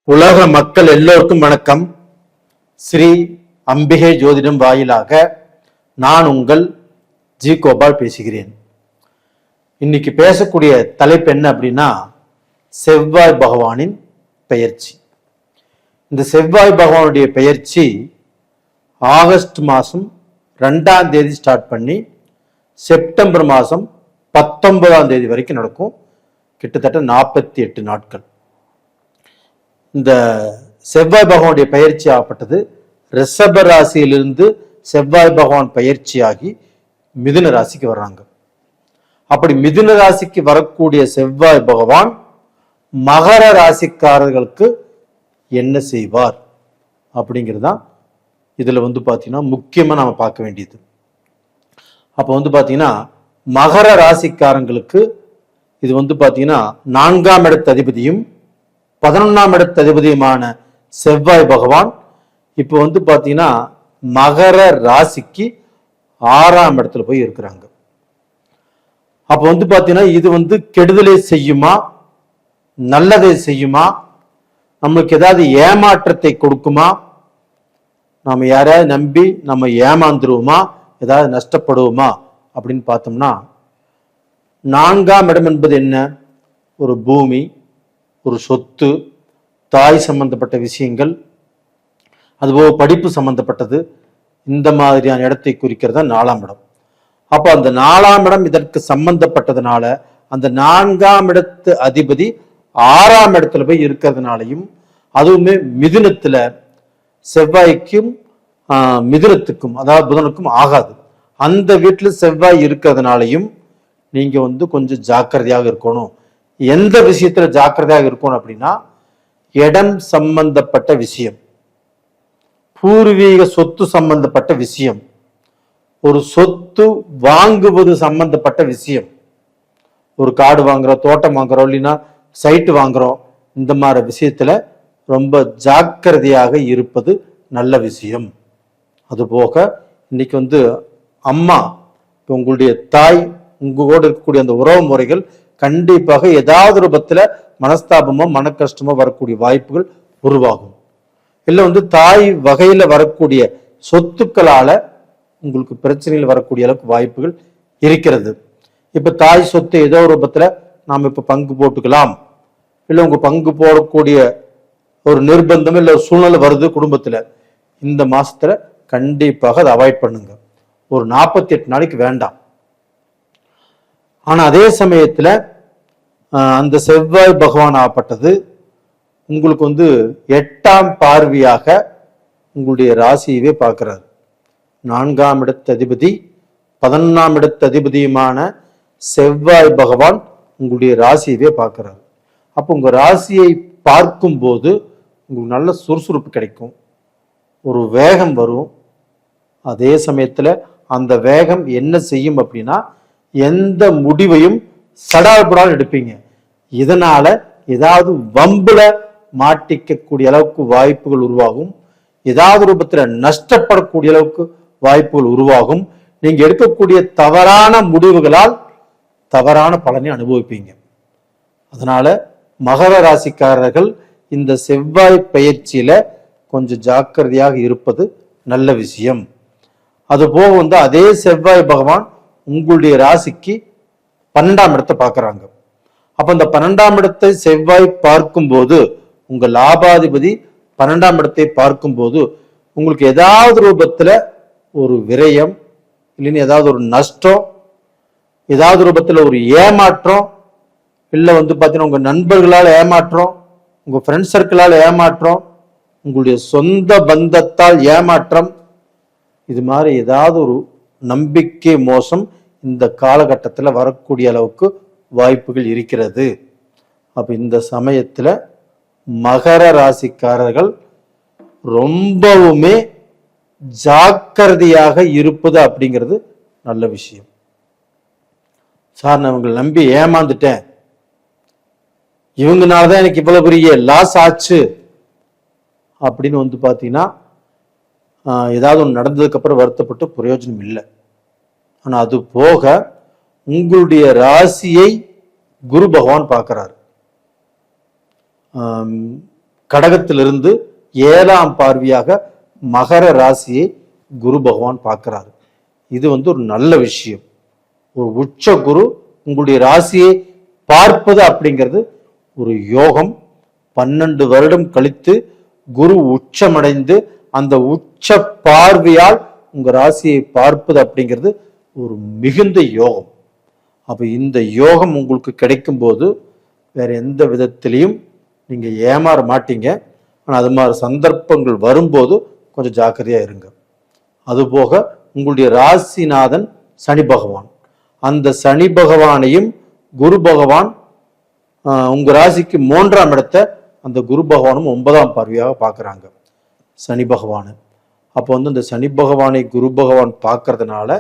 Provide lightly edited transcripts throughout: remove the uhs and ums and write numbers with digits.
உலக மக்கள் எல்லோருக்கும் வணக்கம். ஸ்ரீ அம்பிகை ஜோதிடம் வாயிலாக நான் உங்கள் ஜி கோபால் பேசுகிறேன். இன்னைக்கு பேசக்கூடிய தலைப்பு என்ன அப்படின்னா, செவ்வாய் பகவானின் பெயர்ச்சி. இந்த செவ்வாய் பகவானுடைய பெயர்ச்சி ஆகஸ்ட் மாதம் 2ஆம் தேதி ஸ்டார்ட் பண்ணி செப்டம்பர் மாதம் 19ஆம் தேதி வரைக்கும் நடக்கும். கிட்டத்தட்ட 48 நாட்கள். இந்த செவ்வாய் பகவானுடைய பயிற்சி ஆகப்பட்டது ரிஷப ராசியிலிருந்து செவ்வாய் பகவான் பயிற்சியாகி மிதுன ராசிக்கு வர்றாங்க. அப்படி மிதுன ராசிக்கு வரக்கூடிய செவ்வாய் பகவான் மகர ராசிக்காரர்களுக்கு என்ன செய்வார் அப்படிங்கிறதுதான் இதுல பாத்தீங்கன்னா முக்கியமா நாம பார்க்க வேண்டியது. அப்ப பாத்தீங்கன்னா மகர ராசிக்காரங்களுக்கு இது பாத்தீங்கன்னா 4ஆம் இடத்து அதிபதியும் 11ஆம் இடத்து அதிபதியுமான செவ்வாய் பகவான் இப்ப பாத்தீங்கன்னா மகர ராசிக்கு 6ஆம் இடத்துல போய் இருக்கிறாங்க. அப்ப பாத்தீங்கன்னா இது கெடுதலை செய்யுமா, நல்லதை செய்யுமா, நம்மளுக்கு ஏதாவது ஏமாற்றத்தை கொடுக்குமா, நம்ம யாரையாவது நம்பி நம்ம ஏமாந்துருவோமா, ஏதாவது நஷ்டப்படுவோமா அப்படின்னு பார்த்தோம்னா, 4ஆம் இடம் என்பது என்ன? ஒரு பூமி, ஒரு சொத்து, தாய் சம்பந்தப்பட்ட விஷயங்கள், அதுபோக படிப்பு சம்பந்தப்பட்டது, இந்த மாதிரியான இடத்தை குறிக்கிறதா 4ஆம் இடம். அப்போ அந்த 4ஆம் இடம் இதற்கு சம்பந்தப்பட்டதுனால அந்த 4ஆம் இடத்து அதிபதி 6ஆம் இடத்துல போய் இருக்கிறதுனாலையும், அதுவுமே மிதுனத்துல செவ்வாய்க்கும் மிதுனத்துக்கும் அதாவது புதனுக்கும் ஆகாது. அந்த வீட்டுல செவ்வாய் இருக்கிறதுனாலையும் நீங்க கொஞ்சம் ஜாக்கிரதையாக இருக்கணும். எந்த விஷயத்துல ஜாக்கிரதையாக இருக்கணும் அப்படின்னா, இடம் சம்பந்தப்பட்ட விஷயம், பூர்வீக சொத்து சம்பந்தப்பட்ட விஷயம், ஒரு சொத்து வாங்குவது சம்பந்தப்பட்ட விஷயம், ஒரு காடு வாங்குறோம், தோட்டம் வாங்குறோம், இல்லைன்னா சைட்டு வாங்குறோம், இந்த மாதிரி விஷயத்துல ரொம்ப ஜாக்கிரதையாக இருப்பது நல்ல விஷயம். அதுபோக இன்னைக்கு அம்மா, உங்களுடைய தாய், உங்களோட இருக்கக்கூடிய அந்த உறவு முறைகள் கண்டிப்பாக ஏதாவது ரூபத்துல மனஸ்தாபமோ மன கஷ்டமோ வரக்கூடிய வாய்ப்புகள் உருவாகும். இல்ல தாய் வகையில வரக்கூடிய சொத்துக்களால உங்களுக்கு பிரச்சனைகள் வரக்கூடிய அளவுக்கு வாய்ப்புகள் இருக்கிறது. இப்ப தாய் சொத்து ஏதோ ரூபத்துல நாம இப்ப பங்கு போட்டுக்கலாம், இல்ல உங்க பங்கு போடக்கூடிய ஒரு நிர்பந்தம் இல்ல ஒரு சூழ்நிலை வருது குடும்பத்துல, இந்த மாசத்துல கண்டிப்பாக அதை அவாய்ட் பண்ணுங்க. ஒரு 48 நாளைக்கு வேண்டாம். ஆனா அதே சமயத்துல அந்த செவ்வாய் பகவான் ஆப்பட்டது உங்களுக்கு 8ஆம் பார்வையாக உங்களுடைய ராசியவே பார்க்கிறார். 4ஆம் இடத்து அதிபதி 11ஆம் இடத்து அதிபதியுமான செவ்வாய் பகவான் உங்களுடைய ராசியவே பார்க்கிறார். அப்போ உங்க ராசியை பார்க்கும் போது உங்களுக்கு நல்ல சுறுசுறுப்பு கிடைக்கும், ஒரு வேகம் வரும். அதே சமயத்துல அந்த வேகம் என்ன செய்யும் அப்படின்னா, எந்த முடிவையும் சடால்படால் எடுப்பீங்க. இதனால ஏதாவது வம்புல மாட்டிக்கக்கூடிய அளவுக்கு வாய்ப்புகள் உருவாகும், ஏதாவது ரூபத்துல நஷ்டப்படக்கூடிய அளவுக்கு வாய்ப்புகள் உருவாகும். நீங்க எடுக்கக்கூடிய தவறான முடிவுகளால் தவறான பலனை அனுபவிப்பீங்க. அதனால மகர ராசிக்காரர்கள் இந்த செவ்வாய் பயிற்சியில கொஞ்சம் ஜாக்கிரதையாக இருப்பது நல்ல விஷயம். அதுபோக அதே செவ்வாய் பகவான் உங்களுடைய ராசிக்கு 12ஆம் இடத்தை பார்க்கறாங்க. அப்ப இந்த 12ஆம் இடத்தை செவ்வாய் பார்க்கும் போது, உங்க லாபாதிபதி 12ஆம் இடத்தை பார்க்கும் போது உங்களுக்கு ஏதாவது ரூபத்துல ஒரு விரயம், இல்லைன்னு ஏதாவது ஒரு நஷ்டம், ஏதாவது ரூபத்துல ஒரு ஏமாற்றம், இல்ல பாத்தீங்கன்னா உங்க நண்பர்களால் ஏமாற்றம், உங்க ஃப்ரெண்ட் சர்க்கிளால் ஏமாற்றம், உங்களுடைய சொந்த பந்தத்தால் ஏமாற்றம், இது மாதிரி ஏதாவது ஒரு நம்பிக்கை மோசம் இந்த காலகட்டத்தில் வரக்கூடிய அளவுக்கு வாய்ப்புகள் இருக்கிறது. அப்ப இந்த சமயத்துல மகர ராசிக்காரர்கள் ரொம்பவுமே ஜாக்கிரதையாக இருப்பது அப்படிங்கிறது நல்ல விஷயம். சார், நான் இவங்களை நம்பி ஏமாந்துட்டேன், இவங்கனாலதான் எனக்கு இவ்வளவு பெரிய லாஸ் ஆச்சு அப்படின்னு பாத்தீங்கன்னா ஏதாவது ஒன்று நடந்ததுக்கு அப்புறம் வருத்தப்பட்டு பிரயோஜனம் இல்லை. ஆனா அது போக உங்களுடைய ராசியை குரு பகவான் பார்க்கிறார். கடகத்திலிருந்து 7ஆம் பார்வையாக மகர ராசியை குரு பகவான் பார்க்கிறாரு. இது ஒரு நல்ல விஷயம். ஒரு உச்ச குரு உங்களுடைய ராசியை பார்ப்பது அப்படிங்கிறது ஒரு யோகம். 12 வருடம் கழித்து குரு உச்சமடைந்து அந்த உச்ச பார்வையால் உங்க ராசியை பார்ப்பது அப்படிங்கிறது ஒரு மிகுந்த யோகம். அப்ப இந்த யோகம் உங்களுக்கு கிடைக்கும் போது வேற எந்த விதத்திலையும் நீங்க ஏமாற மாட்டீங்க. ஆனால் அது மாதிரி சந்தர்ப்பங்கள் வரும்போது கொஞ்சம் ஜாக்கிரதையா இருங்க. அதுபோக உங்களுடைய ராசிநாதன் சனி பகவான், அந்த சனி பகவானையும் குரு பகவான் உங்க ராசிக்கு 3ஆம் இடத்தை அந்த குரு பகவானும் 9ஆம் பார்வையாக பார்க்குறாங்க சனி பகவானு. அப்போ இந்த சனி பகவானை குரு பகவான் பார்க்கறதுனால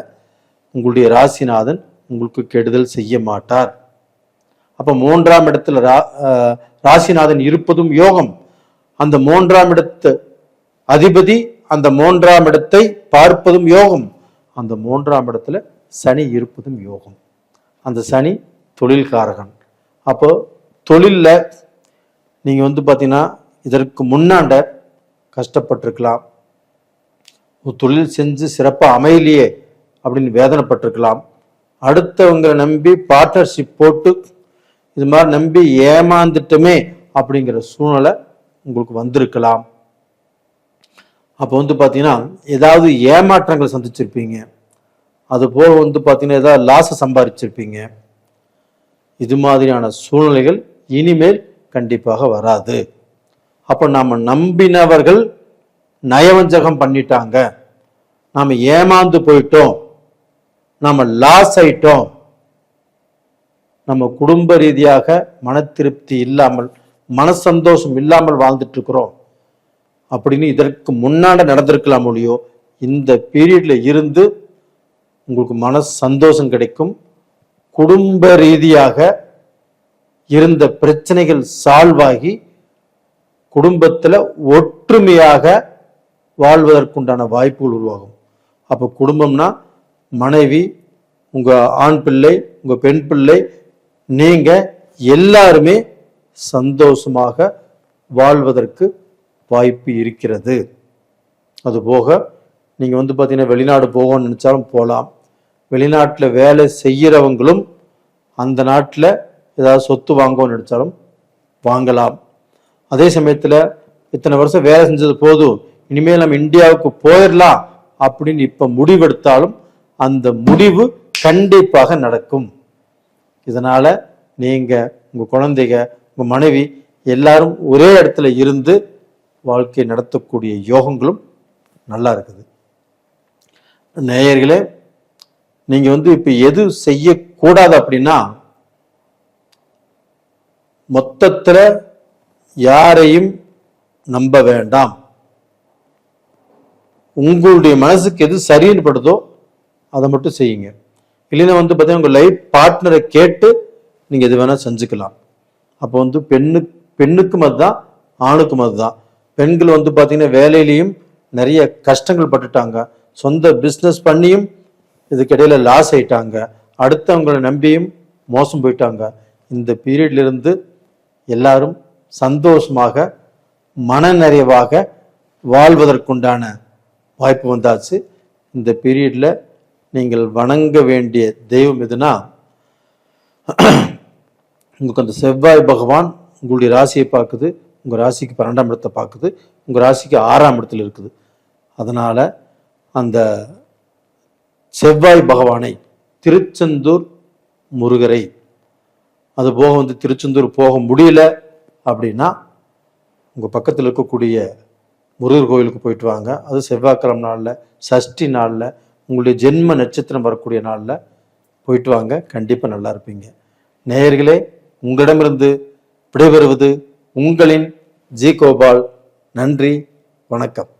உங்களுடைய ராசிநாதன் உங்களுக்கு கெடுதல் செய்ய மாட்டார். அப்ப 3ஆம் இடத்துல ராசிநாதன் இருப்பதும் யோகம். அந்த 3ஆம் இடத்து அதிபதி அந்த 3ஆம் இடத்தை பார்ப்பதும் யோகம். அந்த 3ஆம் இடத்துல சனி இருப்பதும் யோகம். அந்த சனி தொழில்காரகன். அப்போ தொழில்ல நீங்க பாத்தீங்கன்னா இதற்கு முன்னாண்ட கஷ்டப்பட்டிருக்கலாம், ஒரு தொழில் செஞ்சு சிறப்பா அமையலையே அப்படின்னு வேதனைப்பட்டிருக்கலாம். அடுத்தவங்களை நம்பி பார்ட்னர்ஷிப் போட்டு இது மாதிரி நம்பி ஏமாந்துட்டுமே அப்படிங்கிற சூழ்நிலை உங்களுக்கு வந்திருக்கலாம். அப்போ பாத்தீங்கன்னா ஏதாவது ஏமாற்றங்கள் சந்திச்சிருப்பீங்க. அது போல பாத்தீங்கன்னா ஏதாவது லாஸை சம்பாதிச்சிருப்பீங்க. இது மாதிரியான சூழ்நிலைகள் இனிமேல் கண்டிப்பாக வராது. அப்ப நாம நம்பினவர்கள் நயவஞ்சகம் பண்ணிட்டாங்க, நாம ஏமாந்து போயிட்டோம், நாம லாஸ் ஆயிட்டோம், நம்ம குடும்ப ரீதியாக மன திருப்தி இல்லாமல் மன சந்தோஷம் இல்லாமல் வாழ்ந்துட்டு இருக்கிறோம் அப்படின்னு இதற்கு முன்னாடி நடந்திருக்கலாம் ஒழியோ இந்த பீரியட்ல இருந்து உங்களுக்கு மன சந்தோஷம் கிடைக்கும். குடும்ப ரீதியாக இருந்த பிரச்சனைகள் சால்வ் ஆகி குடும்பத்துல ஒற்றுமையாக வாழ்வதற்குண்டான வாய்ப்புகள் உருவாகும். அப்போ குடும்பம்னா மனைவி, உங்க ஆண் பிள்ளை, உங்க பெண் பிள்ளை, நீங்க எல்லாருமே சந்தோஷமாக வாழ்வதற்கு வாய்ப்பு இருக்கிறது. அதுபோக நீங்க பாத்தீங்கன்னா வெளிநாடு போகணும்னு நினைச்சாலும் போகலாம். வெளிநாட்டில் வேலை செய்யறவங்களும் அந்த நாட்டில் ஏதாவது சொத்து வாங்கணும்னு நினைச்சாலும் வாங்கலாம். அதே சமயத்தில் இத்தனை வருஷம் வேலை செஞ்சது போதும், இனிமேல் நம்ம இந்தியாவுக்கு போயிடலாம் அப்படின்னு இப்ப முடிவெடுத்தாலும் அந்த முடிவு கண்டிப்பாக நடக்கும். இதனால நீங்க, உங்க குழந்தைங்க, உங்க மனைவி எல்லாரும் ஒரே இடத்துல இருந்து வாழ்க்கை நடத்தக்கூடிய யோகங்களும் நல்லா இருக்குது. நேயர்களே, நீங்க இப்ப எது செய்யக்கூடாது அப்படின்னா, மொத்தத்துல யாரையும் நம்ப வேண்டாம். உங்களுடைய மனசுக்கு எது சரின்னு படுதோ அதை மட்டும் செய்யுங்க. இல்லைன்னா பார்த்தீங்கன்னா உங்க லைஃப் பார்ட்னரை கேட்டு நீங்க எது வேணா செஞ்சுக்கலாம். அப்போ பெண்ணுக்கும் அதுதான், ஆணுக்கும் அதுதான். பெண்கள் பார்த்தீங்கன்னா வேலையிலையும் நிறைய கஷ்டங்கள் பட்டுட்டாங்க, சொந்த பிஸ்னஸ் பண்ணியும் இதுக்கிடையில லாஸ் ஆயிட்டாங்க, அடுத்தவங்களை நம்பியும் மோசம் போயிட்டாங்க. இந்த பீரியட்ல இருந்து எல்லாரும் சந்தோஷமாக மன நிறைவாக வாழ்வதற்குண்டான வாய்ப்பு வந்தாச்சு. இந்த பீரியட்ல நீங்கள் வணங்க வேண்டிய தெய்வம் எதுனா, உங்களுக்கு அந்த செவ்வாய் பகவான் உங்களுடைய ராசியை பார்க்குது, உங்க ராசிக்கு 12ஆம் இடத்தை பார்க்குது, உங்க ராசிக்கு 6ஆம் இடத்துல இருக்குது. அதனால அந்த செவ்வாய் பகவானை, திருச்செந்தூர் முருகரை, அது போக திருச்செந்தூர் போக முடியல அப்படின்னா உங்க பக்கத்தில் இருக்கக்கூடிய முருகர் கோயிலுக்கு போயிட்டு வாங்க. அது செவ்வாய்க்கிழமை நாளில், சஷ்டி நாளில், உங்களுடைய ஜென்ம நட்சத்திரம் வரக்கூடிய நாளில் போயிட்டு வாங்க. கண்டிப்பாக நல்லா இருப்பீங்க. நேயர்களே, உங்களிடமிருந்து விடைபெறுவது உங்களின் ஜி கோபால். நன்றி, வணக்கம்.